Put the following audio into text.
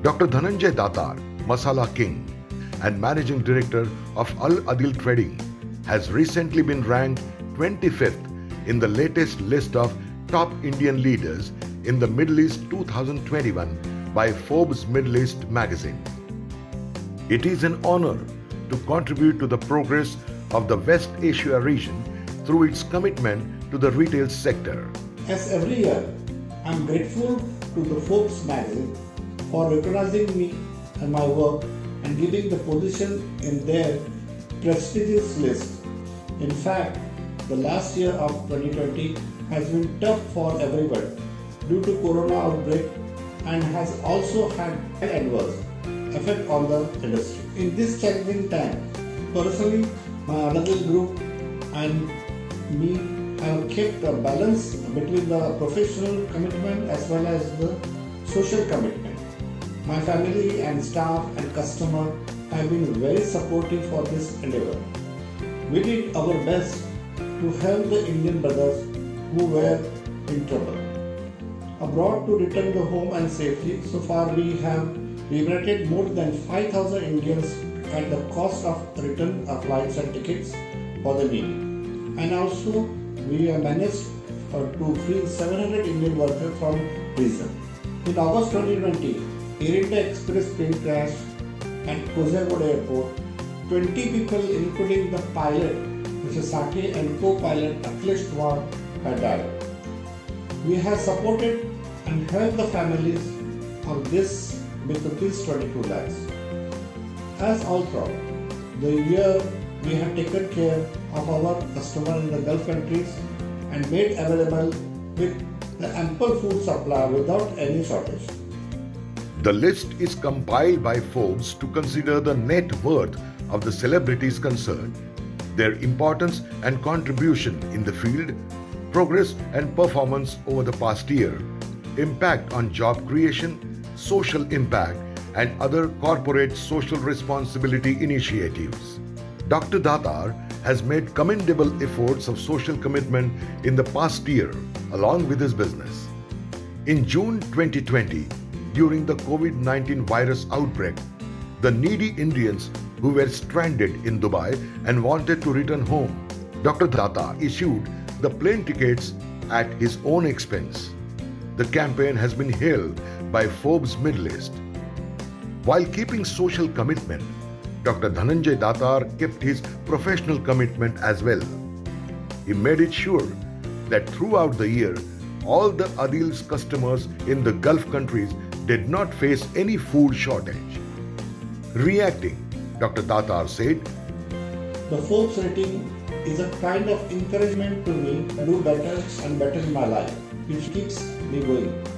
Dr. Dhananjay Datar, Masala King and Managing Director of Al Adil Trading, has recently been ranked 25th in the latest list of top Indian leaders in the Middle East 2021 by Forbes Middle East magazine. It is an honor to contribute to the progress of the West Asia region through its commitment to the retail sector. As every year, I am grateful to the Forbes magazine for recognizing me and my work and giving the position in their prestigious list. In fact, the last year of 2020 has been tough for everyone due to corona outbreak and has also had an adverse effect on the industry. In this challenging time, personally, my Anadil group and me have kept a balance between the professional commitment as well as the social commitment. My family and staff and customer have been very supportive for this endeavor. We did our best to help the Indian brothers who were in trouble abroad to return to home and safely. So far we have liberated more than 5,000 Indians at the cost of return of flights and tickets for the needy. And also we have managed to free 700 Indian workers from prison. In August 2020, Air India Express plane crashed at Kozhikode Airport. 20 people, including the pilot, Mr. Sake, and co-pilot Akhilesh Kumar, had died. We have supported and helped the families of this with rupees 22 lakhs. As all throughout the year, we have taken care of our customers in the Gulf countries and made available with the ample food supply without any shortage. The list is compiled by Forbes to consider the net worth of the celebrities concerned, their importance and contribution in the field, progress and performance over the past year, impact on job creation, social impact, and other corporate social responsibility initiatives. Dr. Datar has made commendable efforts of social commitment in the past year along with his business. In June 2020, during the COVID-19 virus outbreak, the needy Indians who were stranded in Dubai and wanted to return home, Dr. Datar issued the plane tickets at his own expense. The campaign has been hailed by Forbes Middle East. While keeping social commitment, Dr. Dhananjay Datar kept his professional commitment as well. He made it sure that throughout the year, all the Adil's customers in the Gulf countries did not face any food shortage. Reacting, Dr. Datar said, The Forbes rating is a kind of encouragement to me to do better and better in my life, which keeps me going.